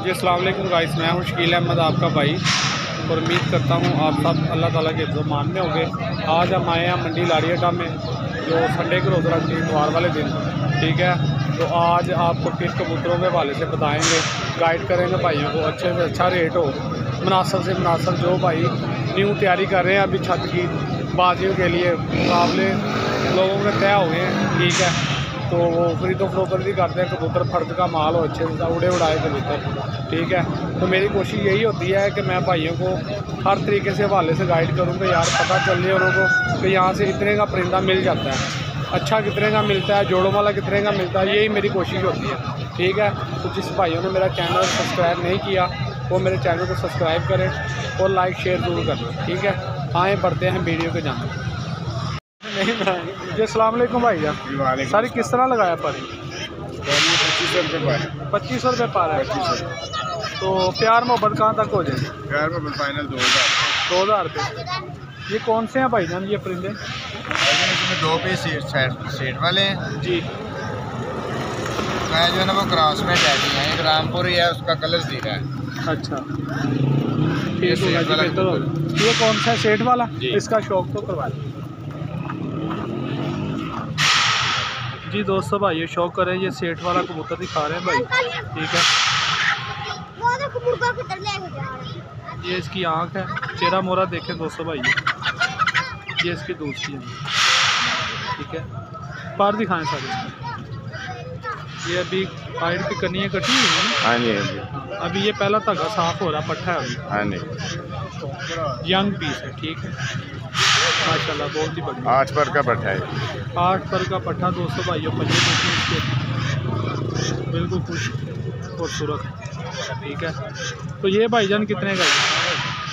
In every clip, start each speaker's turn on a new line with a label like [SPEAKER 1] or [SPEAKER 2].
[SPEAKER 1] जी अस्सलाम वालेकुम गाइस, मैं हूँ शकील अहमद आपका भाई और उम्मीद करता हूँ आप सब अल्लाह ताला के मान में होंगे। आज हम आए हैं मंडी लाड़ियाटा में जो संडे को रोज़ रखती है, इतवार वाले दिन। ठीक है, तो आज आपको फिर कबूतरों के हवाले से बताएंगे, गाइड करेंगे भाइयों को अच्छे से अच्छा रेट हो, मुनासिब से मुनासिब। जो भाई न्यू तैयारी कर रहे हैं अभी छत की बाजियों के लिए, मुकाबले लोगों के तय हो गए हैं। ठीक है, तो वो खरीदो फरोख्त भी करते हैं, कबूतर फर्द का माल हो, अच्छे से उड़े उड़ाए कबूतर। ठीक है, तो मेरी कोशिश यही होती है कि मैं भाइयों को हर तरीके से हवाले से गाइड करूँ कि यार पता चल रही है उनको कि यहाँ से इतने का परिंदा मिल जाता है, अच्छा कितने का मिलता है, जोड़ों वाला कितने का मिलता है, यही मेरी कोशिश होती है। ठीक है, तो जिस भाइयों ने मेरा चैनल सब्सक्राइब नहीं किया वो मेरे चैनल को सब्सक्राइब करें और लाइक शेयर ज़रूर करें। ठीक है, आए बढ़ते हैं वीडियो के जाने। जी अस्सलाम वालेकुम भाई जान, सारी किस तरह लगाया पर?
[SPEAKER 2] 2500 रुपये
[SPEAKER 1] 2500 रुपये पार है। तो प्यार मोहब्बत कहाँ तक हो जाए?
[SPEAKER 2] प्यार मोहब्बत फाइनल 2000
[SPEAKER 1] रुपये। ये कौन से हैं भाई जान ये परिंदे?
[SPEAKER 2] इसमें 2 पीस सेट वाले हैं
[SPEAKER 1] जी।
[SPEAKER 2] मैं जो है ना वो क्रॉस में टैगी है, एक रामपुर ही है, उसका कलर सीधा है।
[SPEAKER 1] अच्छा, ये कौन सा है सेठ वाला? इसका शौक तो करवा जी दोस्तों, भाई ये शौक करें, ये सेठ वाला कबूतर दिखा रहे हैं भाई। ठीक है, ये इसकी आँख है, चेहरा मोरा देखें दोस्तों भाई, ये इसकी दूसरी है। ठीक है, पार दिखाएं सारे। ये अभी पाइड की कनियाँ कटी हुई है ना?
[SPEAKER 2] हाँ जी।
[SPEAKER 1] अभी ये पहला धागा साफ हो रहा, पट्टा है अभी।
[SPEAKER 2] हाँ जी,
[SPEAKER 1] यंग पीस है। ठीक है, माशाल्लाह बहुत ही बढ़िया।
[SPEAKER 2] 8 पर का पट्टा है।
[SPEAKER 1] 8 पर का पट्टा दोस्तों भाइयों, पंजे इसके बिल्कुल खुश खूबसूरत। ठीक है, तो ये भाईजान कितने का है?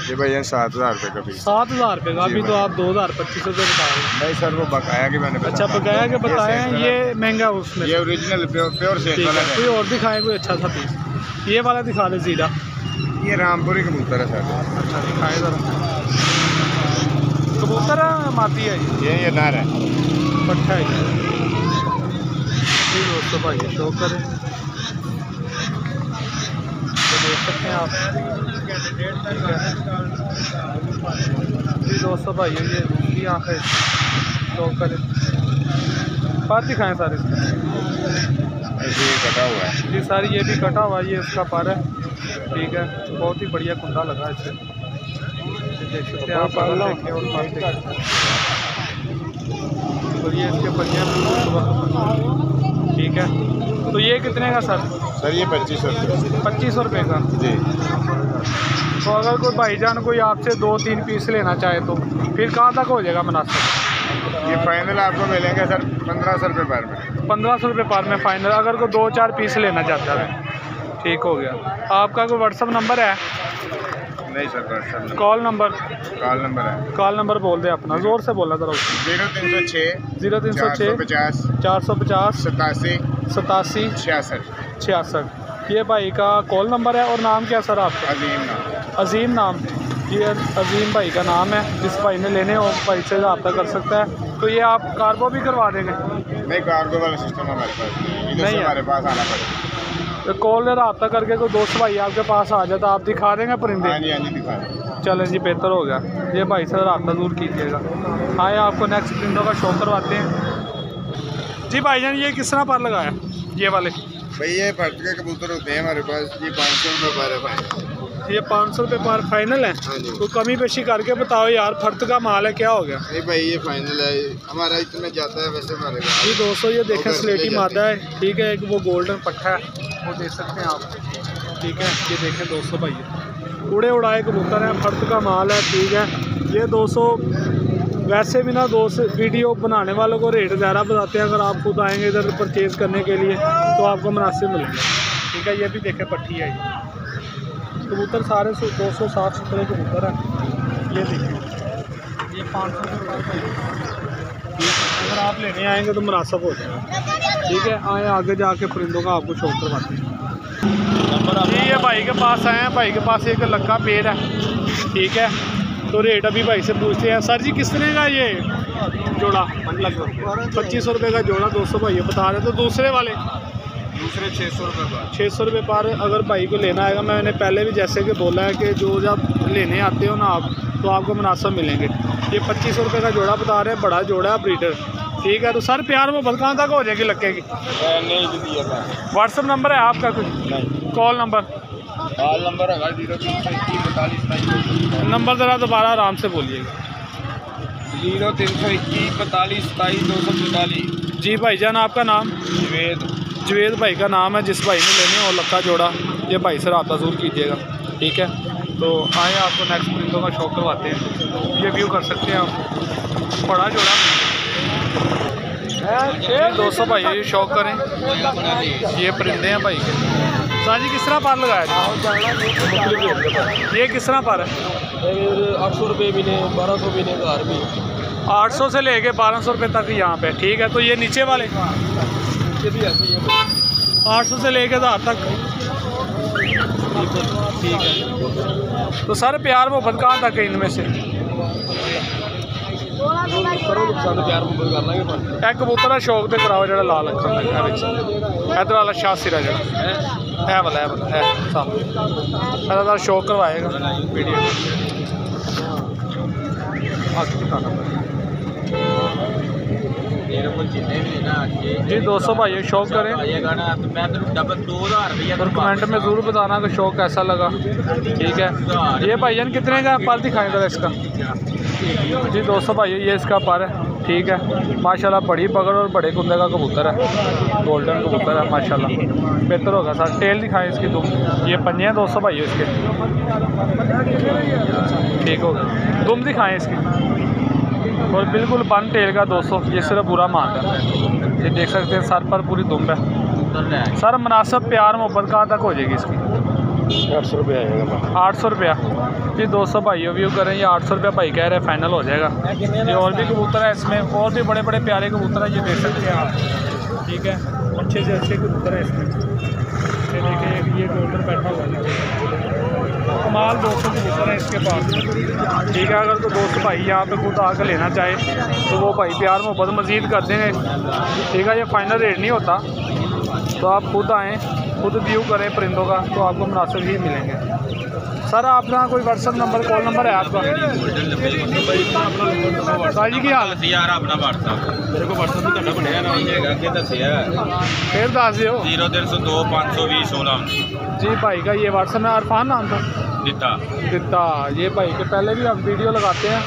[SPEAKER 2] ये भैया 7000 रुपये का पीस।
[SPEAKER 1] 7000 रुपये का। अभी तो आप 2500 रुपये बता रहे हैं।
[SPEAKER 2] नहीं सर, वो बकाया कि मैंने
[SPEAKER 1] अच्छा बकाया के बताए हैं, ये महंगा उसमें।
[SPEAKER 2] ये ओरिजिनल प्योर सेट वाला है।
[SPEAKER 1] कोई और दिखाए कोई अच्छा सा पीस, ये वाला दिखा दे सीधा।
[SPEAKER 2] ये रामपुरी कबूतर है सर।
[SPEAKER 1] अच्छा दिखाए ज़रा, कबूतर माती है
[SPEAKER 2] ये नार है,
[SPEAKER 1] पट्टा है जी दोस्तों भाई, शौक करें तो देख सकते हैं आप। जी दोस्तों भाई, ये दूसरी आँख है, शौक करें। पार दिखाएँ सारे
[SPEAKER 2] ऐसे कटा हुआ है
[SPEAKER 1] जी, सारी ये भी कटा हुआ है, ये इसका पर है। ठीक है, बहुत ही बढ़िया कुंडा लगा है इसे, देख सकते हैं आप। देखें और पास देखें, और ये इसके पंजे। ठीक है, तो ये कितने का सर?
[SPEAKER 2] सर ये 2500 रुपये।
[SPEAKER 1] 2500 रुपये का
[SPEAKER 2] जी।
[SPEAKER 1] तो अगर कोई भाईजान कोई आपसे 2-3 पीस लेना चाहे तो फिर कहाँ तक हो जाएगा मुनासिब?
[SPEAKER 2] ये फाइनल आपको मिलेंगे सर 1500 रुपये पर में।
[SPEAKER 1] 1500 रुपये पर में फाइनल, अगर कोई 2-4 पीस लेना चाहता है। ठीक हो गया। आपका कोई व्हाट्सअप नंबर है?
[SPEAKER 2] नहीं सर, व्हाट्सअप
[SPEAKER 1] कॉल नंबर
[SPEAKER 2] है।
[SPEAKER 1] कॉल नंबर बोल दे अपना, ज़ोर से बोलना ज़रा।
[SPEAKER 2] 0306
[SPEAKER 1] 450
[SPEAKER 2] 87
[SPEAKER 1] 66। ये भाई का कॉल नंबर है। और नाम क्या सर आपका? अजीम नाम। ये अजीम भाई का नाम है, जिस भाई ने लेने हो भाई से रब्ता कर सकता है। तो ये आप कार्गो भी करवा देंगे?
[SPEAKER 2] नहीं, कार्गो वाला सिस्टम हमारे पास नहीं है, हमारे पास आना पड़ेगा।
[SPEAKER 1] तो कॉल रब्ता करके कोई दोस्त भाई आपके पास आ जाता, आप दिखा देंगे परिंदे?
[SPEAKER 2] हाँ जी दिखा दें।
[SPEAKER 1] चलें जी, बेहतर हो गया। ये भाई से रब्ता दूर कीजिएगा। आए आपको नेक्स्ट परिंदों का शौक करवाते हैं। जी भाईजान, ये किस तरह पर लगाया ये वाले?
[SPEAKER 2] भाई ये फर्द के कबूतर होते हैं हमारे पास, ये 500 रुपये पर है।
[SPEAKER 1] ये 500 रुपये पर फाइनल है?
[SPEAKER 2] हाँ जी।
[SPEAKER 1] तो कमी पेशी करके बताओ यार, फर्द का माल है, क्या हो गया?
[SPEAKER 2] नहीं भाई ये फाइनल है, हमारा इतना जाता है वैसे हमारे पास।
[SPEAKER 1] जी दोस्तों, ये देखें स्लेटी मादा है। ठीक है, एक वो गोल्डन पट्टा है, वो देख सकते हैं आप। ठीक है, ये देखें दोस्तों भाई, उड़े उड़ाए कबूतर हैं, फर्द का माल है। ठीक है, ये 200 वैसे भी ना दोस्त वीडियो बनाने वालों को रेट ज़्यादा बताते हैं, अगर आप खुद आएंगे इधर परचेज़ करने के लिए तो आपको मुनासिब मिलेगा। ठीक है, ये भी देखें पट्टी है, कबूतर सारे 200 साफ सुथरे कबूतर हैं। ये देखें, ये 500 रुपये। अगर आप लेने आएंगे तो मुनासिब हो जाएगा। ठीक है, आए आगे जाके परिंदों का आपको शौक करवाते हैं। जी, ये भाई के पास आए हैं, भाई के पास एक लक्का पेड़ है। ठीक है, तो रेट अभी भाई से पूछते हैं। सर जी कितने का ये जोड़ा? 2500 रुपये का जोड़ा दोस्तों भाई बता रहे। तो दूसरे वाले
[SPEAKER 2] दूसरे 600 रुपये पर।
[SPEAKER 1] 600 रुपये पर। अगर भाई को लेना आएगा, मैंने पहले भी जैसे कि बोला है कि जो जब लेने आते हो ना आप, तो आपको मुनासिब मिलेंगे। ये 2500 रुपये का जोड़ा बता रहे हैं, बड़ा जोड़ा है ब्रीडर। ठीक है, तो सर प्यार मोहब्बत कहाँ तक हो जाएगी लक्के की?
[SPEAKER 2] नहीं दिया था।
[SPEAKER 1] व्हाट्सअप नंबर है आपका कुछ?
[SPEAKER 2] नहीं।
[SPEAKER 1] Call number?
[SPEAKER 2] कॉल नंबर है 0321
[SPEAKER 1] नंबर ज़रा दोबारा आराम से बोलिएगा।
[SPEAKER 2] 0321 45 27 244।
[SPEAKER 1] जी भाईजान, आपका नाम? जवेद भाई का नाम है। जिस भाई ने लेने और लक्का जोड़ा, ये भाई से रब्ता ज़रूर कीजिएगा। ठीक है, तो आए आपको नेक्स्ट परिंदों का शौक करवाते हैं। ये व्यू कर सकते हैं आप, बड़ा जोड़ा। दोस्तों भाई ये शौक करें, ये परिंदे हैं भाई के। साजी किस तरह पार लगाया जी? ये किस तरह पार है?
[SPEAKER 2] 800 रुपये भी ने, 1200 भी ने, घर भी
[SPEAKER 1] 800 से लेके 1200 रुपये तक यहाँ पे। ठीक है, तो ये नीचे वाले
[SPEAKER 2] ये भी ऐसे ही है।
[SPEAKER 1] 800 से लेके 1000 तक। ठीक है, तो सर प्यार मोहब्बत कहाँ तक है इनमें से?
[SPEAKER 2] करो नुकसान तो प्यार मोहब्बत कर लांगे।
[SPEAKER 1] एक कबूतर शौक तो कराओ जो लाल अखर इधर वाला शाह सिरा जो है वाला है सामने शौक करवाएगा वीडियो। जी दोस्तों भाई ये शौक करें और कमेंट में ज़रूर बताना कि शौक कैसा लगा। ठीक है, ये भाईजान कितने का पर दिखाएगा इसका? जी दोस्तों भाई ये इसका पर है। ठीक है, माशाल्लाह बड़ी पकड़ और बड़े कुंदे का कबूतर है, गोल्डन कबूतर है माशाल्लाह, बेहतर होगा सर। टेल दिखाएं इसकी दुम, ये पंजे हैं दोस्तों भाई इसके। ठीक होगा, दुम दिखाएं इसकी, और बिल्कुल बन टेल का दोस्तों, ये सिर्फ बुरा मान है। ये देख सकते हैं सर पर पूरी दुम है। सर मुनासिब प्यार मोहब्बत कहाँ तक हो जाएगी इसकी?
[SPEAKER 2] 800 रुपये आएगा।
[SPEAKER 1] 800 रुपया। जी दोस्तों भाई व्यू करें, ये 800 रुपया भाई कह रहे हैं, फाइनल हो जाएगा। ये और भी कबूतर है इसमें, और भी बड़े बड़े प्यारे कबूतर हैं, ये देख सकते हैं आप। ठीक है, अच्छे से अच्छे कबूतर हैं इसमें। ये देखिए ये गोल्डन बैठा हुआ है, कमाल दोस्तों कबूतर हैं इसके पास। ठीक है, अगर तो दोस्त भाई यहाँ पे खुद आकर लेना चाहे तो वो भाई प्यार मोहब्बत मज़ीद कर देंगे। ठीक है, ये फाइनल रेट नहीं होता, तो आप खुद आएँ, खुद व्यू करें परिंदों का, तो आपको मुनासिब ही मिलेंगे। सर अपना कोई व्हाट्सअप नंबर, कॉल नंबर है आपका? साजी की हाल
[SPEAKER 2] यार अपना व्हाट्सअप मेरे को व्हाट्सअप भी करना पड़ेगा ना, अगे दसिया
[SPEAKER 1] फिर दस दियो।
[SPEAKER 2] 0302 520 16।
[SPEAKER 1] जी भाई का ये व्हाट्सअप है, अरफान नाम था दिता। ये भाई के पहले भी आप वीडियो लगाते हैं,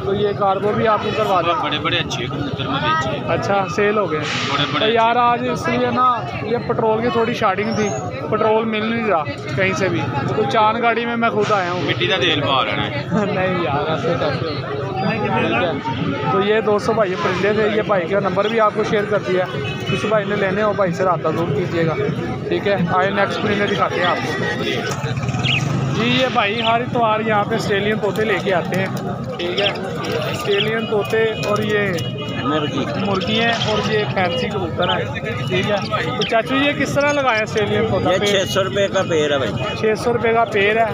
[SPEAKER 1] तो ये कार्गो भी आपको करवा दें।
[SPEAKER 2] बड़े बड़े अच्छे कबूतर में बेचे।
[SPEAKER 1] अच्छा सेल हो गए
[SPEAKER 2] बड़े बड़े
[SPEAKER 1] तो यार आज इसलिए ना ये पेट्रोल की थोड़ी शार्टिंग थी, पेट्रोल मिल नहीं रहा कहीं से भी, तो चांद गाड़ी में मैं खुद आया हूँ।
[SPEAKER 2] मिट्टी का तेल पा रहे हैं।
[SPEAKER 1] नहीं यार ऐसे कैसे। तो ये 200 भाई परिंदे थे, ये भाई का नंबर भी आपको शेयर कर दिया। किसी भाई ने लेने हो भाई से रब्ता ज़रूर कीजिएगा। ठीक है, आए नेक्स्ट परिंदे दिखाते हैं आपको। जी ये भाई हर इतवार यहाँ पे ऑस्ट्रेलियन तोते लेके आते हैं। ठीक है, ऑस्ट्रेलियन तोते और ये मुर्गी हैं, और ये फैंसी कबूतर हैं। ठीक है, तो चाचू ये किस तरह लगाया ऑस्ट्रेलियन तोता?
[SPEAKER 2] 600 रुपये का पेड़ है भाई।
[SPEAKER 1] 600 रुपये का पेड़ है।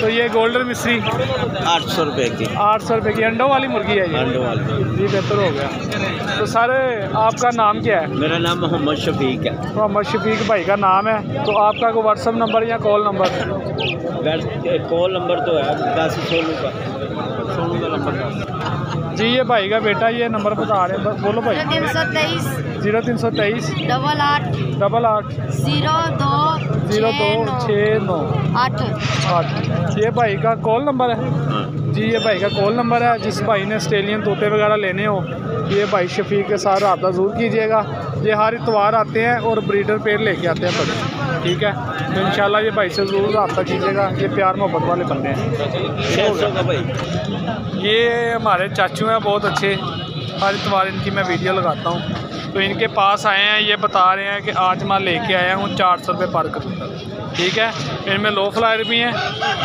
[SPEAKER 1] तो ये गोल्डन मिस्री
[SPEAKER 2] 800 रुपये की।
[SPEAKER 1] 800 रुपये की अंडों वाली मुर्गी है ये?
[SPEAKER 2] अंडों वाली।
[SPEAKER 1] जी बेहतर हो गया। तो सर आपका नाम क्या है?
[SPEAKER 2] मेरा नाम मोहम्मद शफीक है।
[SPEAKER 1] मोहम्मद शफीक भाई का नाम है। तो आपका कोई व्हाट्सअप नंबर या कॉल नंबर?
[SPEAKER 2] कॉल नंबर तो है 10 16 का नंबर।
[SPEAKER 1] जी ये भाई का बेटा ये नंबर बता रहे हैं, बोलो भाई।
[SPEAKER 3] 0323
[SPEAKER 1] 0323
[SPEAKER 3] 88
[SPEAKER 1] 88
[SPEAKER 3] 02
[SPEAKER 1] 0269 8। ये भाई का कॉल नंबर है। जी ये भाई का कॉल नंबर है। जिस भाई ने ऑस्ट्रेलियन तोते वगैरह लेने हो, ये भाई शफीक के साथ रब्ता ज़रूर कीजिएगा। ये हर इतवार आते हैं और ब्रीडर पेड़ लेके आते हैं बड़े। ठीक है, तो इंशाल्लाह ये भाई से ज़रूर रब्ता कीजिएगा। ये प्यार मोहब्बत वाले बंदे हैं भाई। ये हमारे चाचू हैं बहुत अच्छे, हर इतवार इनकी मैं वीडियो लगाता हूँ। तो इनके पास आए हैं, ये बता रहे हैं कि आज मैं लेके आया हूँ 400 रुपये पर कबूतर। ठीक है, इनमें लो फ्लायर भी हैं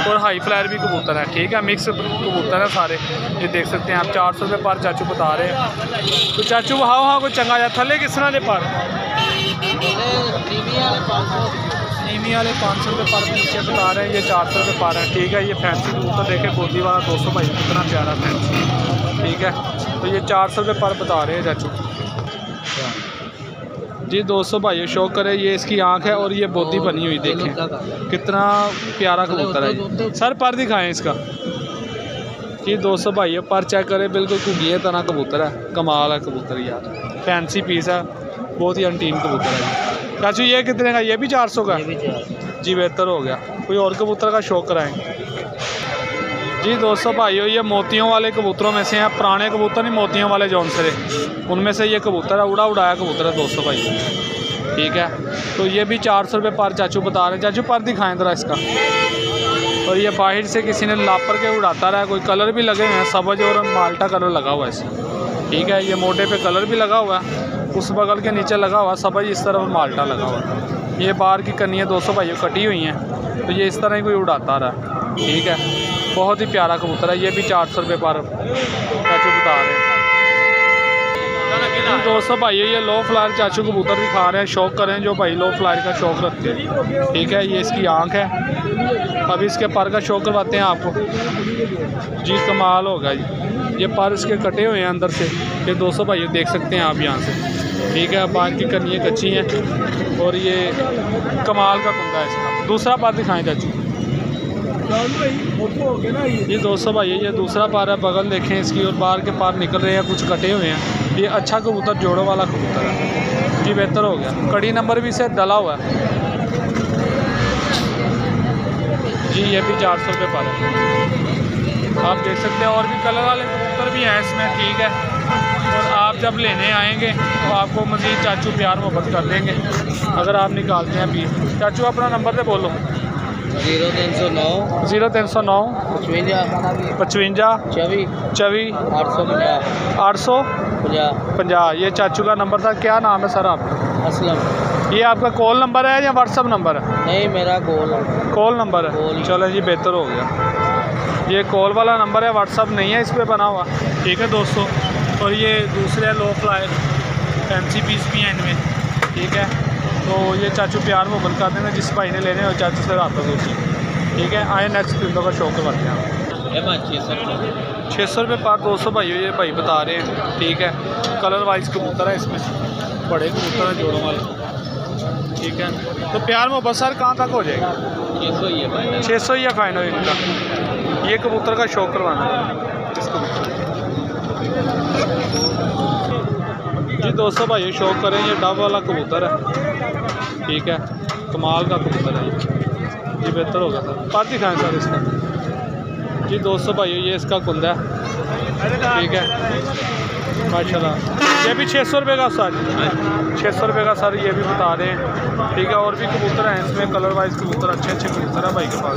[SPEAKER 1] और हाई फ्लायर भी कबूतर हैं। ठीक है, मिक्स कबूतर हैं सारे, ये देख सकते हैं आप। 400 रुपये पर चाचू बता रहे हैं। तो चाचू हाँ कोई चंगा जा थले किस तरह के पर? नीमी वाले 500 रुपये पर नीचे बता रहे हैं, ये 400 रुपये पर है। ठीक है, ये फैंसी कबूतर देखे गोदी वाला 200 भाई कितना प्यारा फैंसी। ठीक है, तो ये 400 रुपये पर बता रहे हैं चाचू। जी दोस्तों भाइयों शौक करें, ये इसकी आंख है और ये बोदी बनी हुई देखें कितना प्यारा कबूतर है ये। सर पर दिखाएं इसका। जी दोस्तों भाइयों पर चेक करें, बिल्कुल कुगिए तरह कबूतर है, कमाल है कबूतर यार, फैंसी पीस है, बहुत ही अनटीन कबूतर है ये। चाचू ये कितने का? ये भी 400 का जी, बेहतर हो गया। कोई और कबूतर का शौक कराएं। जी दोस्तों भाइयों ये मोतियों वाले कबूतरों में से हैं, पुराने कबूतर नहीं, मोतियों वाले जौनसरे, उनमें से ये कबूतर है, उड़ाया कबूतर है दोस्तों भाई। ठीक है, तो ये भी 400 रुपये पर चाचू बता रहे हैं। चाचू पर दिखाएं ज़रा इसका। और ये बाहर से किसी ने लापर के उड़ाता रहा है, कोई कलर भी लगे हुए हैं, सब्ज और माल्टा कलर लगा हुआ है इसमें। ठीक है, ये मोटे पे कलर भी लगा हुआ है, उस बगल के नीचे लगा हुआ सब्ज, इस तरफ माल्टा लगा हुआ है। ये बाहर की कनियाँ दोस्तों भाइयों कटी हुई हैं, तो ये इस तरह ही कोई उड़ाता रहा है। ठीक है, बहुत ही प्यारा कबूतर है, ये भी 400 रुपये पर चाचू बता रहे हैं। दोस्तों भाइयों ये लो फ्लायर चाचू कबूतर दिखा रहे हैं, शौक करें जो भाई लो फ्लायर का शौक रखते हैं। ठीक है, ये इसकी आंख है, अभी इसके पर का शौक करवाते हैं आपको। जी कमाल होगा जी, ये पर इसके कटे हुए हैं अंदर से, ये दोस्तों भाइयों देख सकते हैं आप यहाँ से। ठीक है, बाहर की कनियाँ कच्ची हैं और ये कमाल का कुंदा है इसका। दूसरा पर दिखाएँ चाचू। ये दोस्तों भाई ये दूसरा पार है, बगल देखें इसकी, और बाहर के पार निकल रहे हैं, कुछ कटे हुए हैं। ये अच्छा कबूतर जोड़ों वाला कबूतर है जी, बेहतर हो गया। कड़ी नंबर भी इसे डला हुआ है जी, ये भी 400 रुपये पर है, आप देख सकते हैं। और भी कलर वाले कबूतर भी हैं इसमें। ठीक है, और आप जब लेने आएंगे तो आपको मज़ीद चाचू प्यार मोहब्बत कर देंगे अगर आप निकालते हैं पीस। चाचू अपना नंबर से बोलो।
[SPEAKER 2] 0309
[SPEAKER 1] 0309 55 24 850। ये चाचू का नंबर था। क्या नाम है सर आपका?
[SPEAKER 2] असलम।
[SPEAKER 1] ये आपका कॉल नंबर है या व्हाट्सअप नंबर है?
[SPEAKER 2] नहीं, मेरा कॉल
[SPEAKER 1] नंबर है। चलो जी, बेहतर हो गया। ये कॉल वाला नंबर है, व्हाट्सअप नहीं है इस पर बना हुआ। ठीक है दोस्तों, और ये दूसरे लो फ्लायर फैंसी पीस भी हैं इनमें। ठीक है, तो ये चाचू प्यार मोहब्बत कर देना, जिस भाई ने लेने हो चाचू से रब्ता दोस्ती। ठीक है, आए नेक्स्ट पिंडों का शौक करवाते हैं। 600 रुपये पर दोस्तों भाई ये भाई बता रहे हैं। ठीक है, कलर वाइज कबूतर है इसमें, बड़े कबूतर हैं जोड़ों वाले। ठीक है, तो प्यार मोहब्बत सर कहाँ तक हो जाएगा? 600 ही है फाइनल इनका। ये कबूतर का शौक करवाना है इस कबूतर जी दोस्तों भाई शौक करें, ये डब वाला कबूतर है। ठीक है, कमाल का कबूतर है ये बेहतर होगा सर। पर दिखाएं सर इसका। जी दोस्तों भाई ये इसका कुंदा है। ठीक है माशाल्लाह, ये भी 600 रुपये का सर, 600 रुपये का सर ये भी बता रहे हैं। ठीक है, और भी कबूतर हैं इसमें, कलर वाइज कबूतर अच्छे कबूतर है भाई के पास।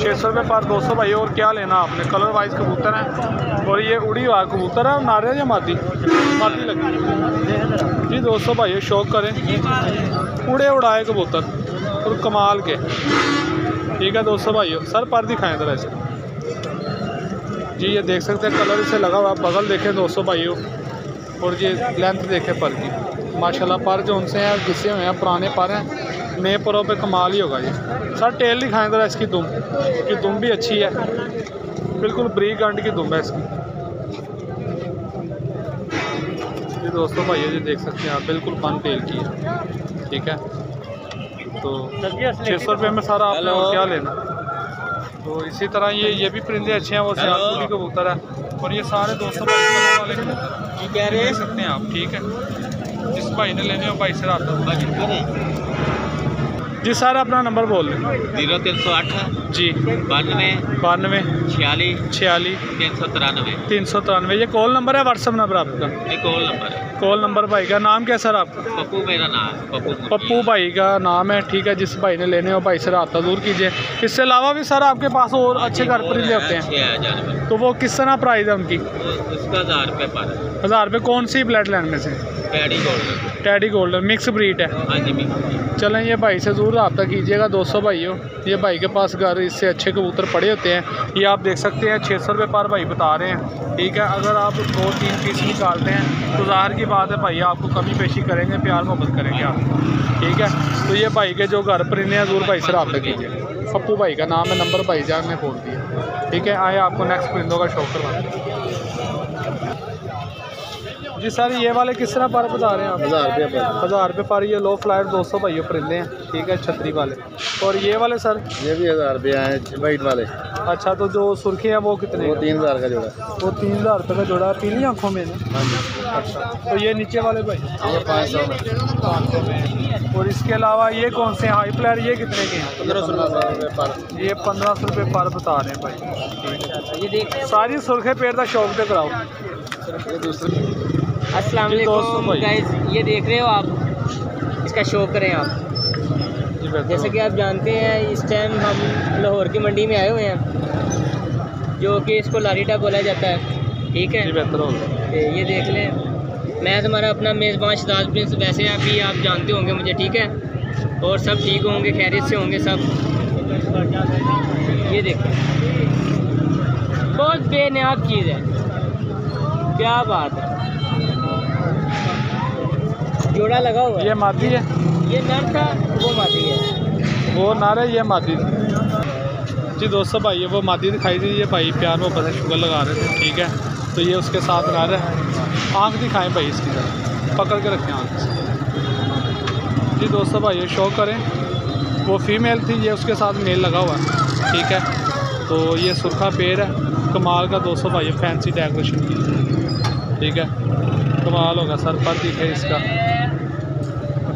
[SPEAKER 1] 600 रुपये पर दोस्तों भाई। और क्या लेना आपने, कलर वाइज कबूतर हैं। और ये उड़ी हुआ कबूतर है, नारे या मादी लगी जी दोस्तों भाई शौक करें, उड़े उड़ाए कबूतर और कमाल के। ठीक है दोस्तों भाइयों, सर पर दिखाएं ज़रा ऐसे जी, ये देख सकते हैं कलर इसे लगा हुआ। बगल देखें दोस्तों भाइयों, और ये लेंथ देखें पर की, माशाल्लाह पर जो उनसे हैं घिसे हुए हैं, पुराने पर हैं, नए परों पे कमाल ही होगा ये। सर टेल दिखाएं ज़रा इसकी, दुम की दुम भी अच्छी है, बिल्कुल ब्रीक गंड की दुम है इसकी। ये दोस्तों भाइयों ये देख सकते हैं आप, बिल्कुल बन टेल की है। ठीक है, तो 600 रुपये में सारा आपने और क्या लेना। तो इसी तरह ये भी परिंदे अच्छे हैं, वो सियालकोटी कबूतर है। और ये सारे दोस्तों भाई वाले कबूतर कह रहे सकते हैं आप। ठीक है, जिस भाई ने लेने हो भाई से रब्ता जी। सर अपना नंबर बोल लें।
[SPEAKER 2] 0308
[SPEAKER 1] जी
[SPEAKER 2] 92
[SPEAKER 1] 46 393। ये कॉल नंबर है, व्हाट्सअप नंबर आपका?
[SPEAKER 2] कॉल नंबर है।
[SPEAKER 1] कॉल नंबर भाई का नाम क्या है सर आपका?
[SPEAKER 2] पप्पू मेरा नाम है,
[SPEAKER 1] पप्पू भाई का नाम है। ठीक है, जिस भाई ने लेने हो भाई से रब्ता दूर कीजिए। इससे अलावा भी सर आपके पास और अच्छे घर परिंदे होते हैं, तो वो किस तरह प्राइस है उनकी?
[SPEAKER 2] उसका 1000 रुपये पर।
[SPEAKER 1] 1000 रुपये। कौन सी ब्लड लाइन में से? टैडी गोल्डन मिक्स ब्रीड है।
[SPEAKER 2] हाँ जी,
[SPEAKER 1] चलें ये भाई से ज़रूर रब्ता कीजिएगा दोस्तों भाइयों। ये भाई के पास घर इससे अच्छे कबूतर पड़े होते हैं। ये आप देख सकते हैं 600 रुपये पर भाई बता रहे हैं। ठीक है, अगर आप 2-3 पीस निकालते हैं तो ज़ाहिर की बात है भाई आपको कमी पेशी करेंगे, प्यार मोहब्बत करेंगे आप। ठीक है, तो ये भाई के जो घर परिंदे हैं ज़रूर भाई से रब्ता कीजिए। पप्पू भाई का नाम है, नंबर भाई जान ने बोल दिया। ठीक है, आए आपको नेक्स्ट परिंदों का शौक करवाते हैं। जी सर ये वाले किस तरह पर बता रहे हैं आप?
[SPEAKER 2] 1000 रुपये पर।
[SPEAKER 1] 1000 रुपये पर। ये लो फ्लायर 200 भाइयों परिंदे हैं, ठीक है, छतरी वाले। और ये वाले सर?
[SPEAKER 2] ये भी 1000 रुपये हैं वाइट वाले।
[SPEAKER 1] अच्छा, तो जो सुर्खी है वो कितने?
[SPEAKER 2] वो 3000 का जोड़ा।
[SPEAKER 1] वो 3000 रुपये का जोड़ा है, पीली आँखों में ना?
[SPEAKER 2] हाँ जी।
[SPEAKER 1] अच्छा, तो ये नीचे वाले भाई?
[SPEAKER 2] ये 500 में।
[SPEAKER 1] 500 में। और इसके अलावा ये कौन से हाई फ्लायर, ये कितने के हैं?
[SPEAKER 2] 1500 रुपये पर।
[SPEAKER 1] ये 1500 रुपये पर बता रहे हैं भाई। ये देख सारी सुर्खे पेड़ का शौक पे कराओ।
[SPEAKER 2] ये दूसरे।
[SPEAKER 4] अस्सलाम वालेकुम गाइस, ये देख रहे हो आप, इसका शो करें आप। जैसे कि आप जानते हैं इस टाइम हम लाहौर की मंडी में आए हुए हैं, जो कि इसको लारीटा बोला जाता है, ठीक है।
[SPEAKER 1] बेहतर होगा।
[SPEAKER 4] ये देख लें, मैं तुम्हारा अपना मेज़बान शहजाद प्रिंस। वैसे अभी आप जानते होंगे मुझे, ठीक है, और सब ठीक होंगे, खैरियत से होंगे सब। ये देखो, बहुत बेनियाब चीज़ है, क्या बात है। जोड़ा लगा हुआ है।
[SPEAKER 1] ये मादी है?
[SPEAKER 4] ये नर था, वो मादी है।
[SPEAKER 1] वो नर है, ये मादी थी। जी दोस्तों भाई, वो मादी दिखाई दी, ये भाई प्यार मोहब्बत से शुगर लगा रहे थे, ठीक है। तो ये उसके साथ नर है। आँख दिखाएं भाई इसकी तरह, पकड़ के रखें आँख से। जी दोस्तों भाई, ये शो करें, वो फीमेल थी, ये उसके साथ मेल लगा हुआ है, ठीक है। तो ये सुरखा पेड़ है, कमाल का 200 भाई, फैंसी डेकोरेशन की, ठीक है, कमाल होगा सर। पर दिखे इसका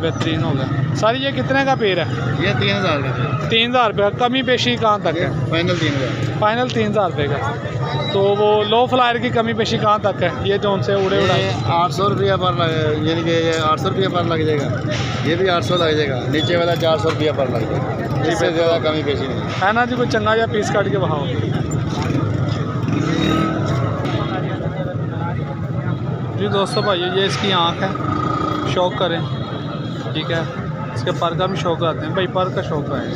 [SPEAKER 1] बेहतरीन होगा सर। ये कितने का पेड़ है?
[SPEAKER 2] ये 3000 का।
[SPEAKER 1] 3000 रुपये। कमी पेशी कहाँ तक है?
[SPEAKER 2] फाइनल 3000।
[SPEAKER 1] फाइनल 3000 रुपये का। तो वो लो फ्लायर की कमी पेशी कहाँ तक है? ये जो उनसे उड़े उड़ाए
[SPEAKER 2] 800 रुपया पर यानी कि ये 800 रुपया पर लग जाएगा। ये भी 800 लग जाएगा। नीचे वाला 400 रुपया पर लग जाएगा। इससे ज़्यादा कमी पेशी नहीं
[SPEAKER 1] है ना जी। कोई चंगा या पीस काट के बहाओ। जी दोस्तों भाई, ये इसकी आँख है, शौक करें, ठीक है। इसके पर का भी शौक आते हैं भाई, पर का शौक है।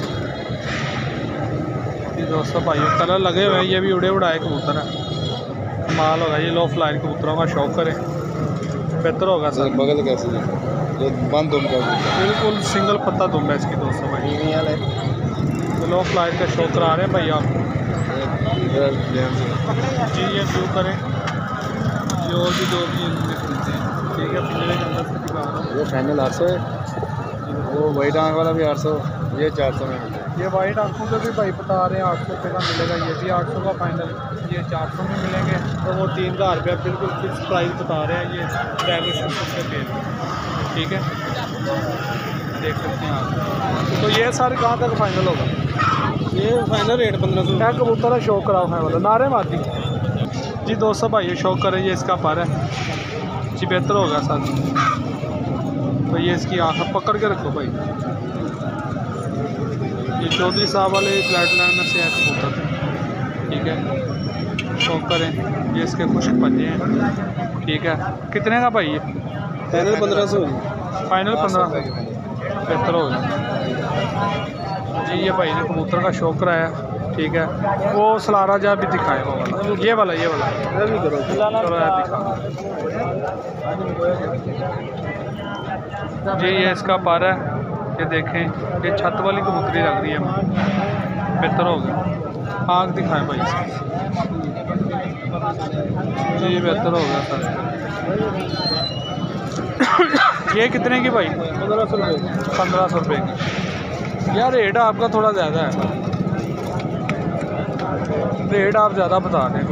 [SPEAKER 1] जी दोस्तों भाई, कलर लगे हुए हैं, ये भी उड़े उड़ाए कबूतर है, कमाल होगा। ये लो फ्लायर कबूतरों का शौक करें, बेहतर होगा सर।
[SPEAKER 2] बगल कैसे ये बंद दुम का
[SPEAKER 1] बिल्कुल सिंगल पत्ता दुम है इसकी दोस्तों भाई। तो लो फ्लायर का शौक करा रहे हैं भाई आप। जी ये व्यू करें, जो भी खरीदते हैं, ठीक है। पिंजरे के अंदर से दिखा रहा हूँ।
[SPEAKER 2] ये फाइनल 800 है। वो वाइट आँख वाला भी 800, ये 400 में।
[SPEAKER 1] ये वाइट आंखों का भी भाई बता रहे हैं 800 रुपये का मिलेगा। ये भी 800 का फाइनल, ये 400 में मिलेंगे। तो वो 3000 रुपये बिल्कुल फिक्स प्राइस बता रहे हैं। ये डेकोरेशन से पेड़, ठीक है, देख सकते हैं आप। तो ये सारे कहाँ तक फाइनल होगा?
[SPEAKER 2] ये फाइनल रेट 1500।
[SPEAKER 1] क्या कबूतर है शौक करा है वाला नारे माती। जी दोस्तों भाई, ये शौक करें, ये इसका पर है जी, बेहतर होगा सर। तो ये इसकी आँख पकड़ के रखो भाई। ये चौधरी साहब वाले फ्लैटलैंड में से है कबूतर, ठीक है, शौक करें। ये इसके खुश्क पंजे हैं, ठीक है। कितने का भाई ये?
[SPEAKER 2] फाइनल 1500।
[SPEAKER 1] फाइनल 1500, बेहतर होगा जी। ये भाई ने कबूतर का शौक कराया, ठीक है। वो सलारा जा भी दिखाए वो वाला, ये वाला भी करो, चलो यार दिखा जी। ये इसका पर है, ये देखें, ये छत वाली कबूतरी लग रही है, बेहतर होगा। आँख दिखाएं भाई जी, बेहतर होगा सर। ये कितने की भाई?
[SPEAKER 2] 1500 रुपये।
[SPEAKER 1] 1500 रुपये की। यार रेट आपका थोड़ा ज़्यादा है, रेट आप ज़्यादा बता रहे हैं,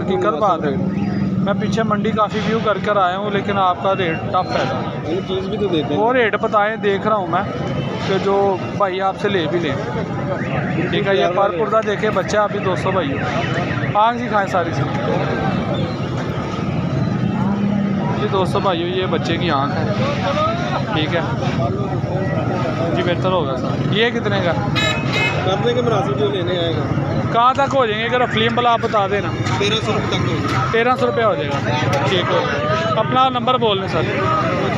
[SPEAKER 1] हकीकत बात है। मैं पीछे मंडी काफ़ी व्यू कर कर आया हूँ, लेकिन आपका रेट टफ है।
[SPEAKER 2] चीज़ भी तो देते हैं।
[SPEAKER 1] वो रेट बताएं, देख रहा हूँ मैं कि जो भाई आपसे ले भी लें, ठीक है। ये पर पुर्दा देखे बच्चे आप भी 200 भाई। आँख दिखाएँ सारी सी जी 200 भाइयों, ये बच्चे की आँख है, ठीक है जी, बेहतर होगा सर। ये कितने का
[SPEAKER 2] कर देंगे? मुनासिब जो लेने आएगा।
[SPEAKER 1] कहाँ तक हो जाएंगे? अगर अफलीम वाला आप बता देना।
[SPEAKER 2] 1300 रुपये तक होगा।
[SPEAKER 1] 1300 रुपये हो जाएगा, ठीक है। अपना नंबर बोल लें सर।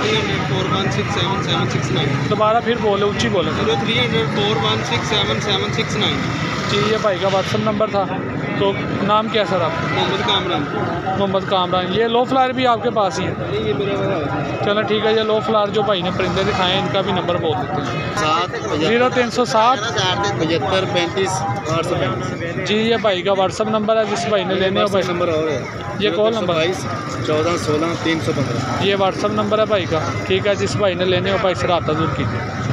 [SPEAKER 2] 30041677769।
[SPEAKER 1] दोबारा फिर बोले, ऊँची बोले।
[SPEAKER 2] 30041677769।
[SPEAKER 1] जी ये भाई का व्हाट्सअप नंबर था, तो नाम क्या है सर आपका?
[SPEAKER 2] मोहम्मद कामरान।
[SPEAKER 1] मोहम्मद कामरान। ये लो फ्लावर भी आपके पास ही है?
[SPEAKER 2] नहीं, ये मेरे पास
[SPEAKER 1] चलो ठीक है। ये लो फ्लावर जो भाई ने परिंदे दिखाए हैं, इनका भी नंबर बोल देते हैं। 0360
[SPEAKER 2] 75 35 835।
[SPEAKER 1] जी, ये भाई का व्हाट्सअप नंबर है जिस भाई ने लेने हो भाई।
[SPEAKER 2] नंबर और है,
[SPEAKER 1] ये कॉल नंबर
[SPEAKER 2] 14 16 315।
[SPEAKER 1] ये व्हाट्सअप नंबर है भाई का, ठीक है। जिस भाई ने लेने हो भाई से रब्ता ज़रूर कीजिए।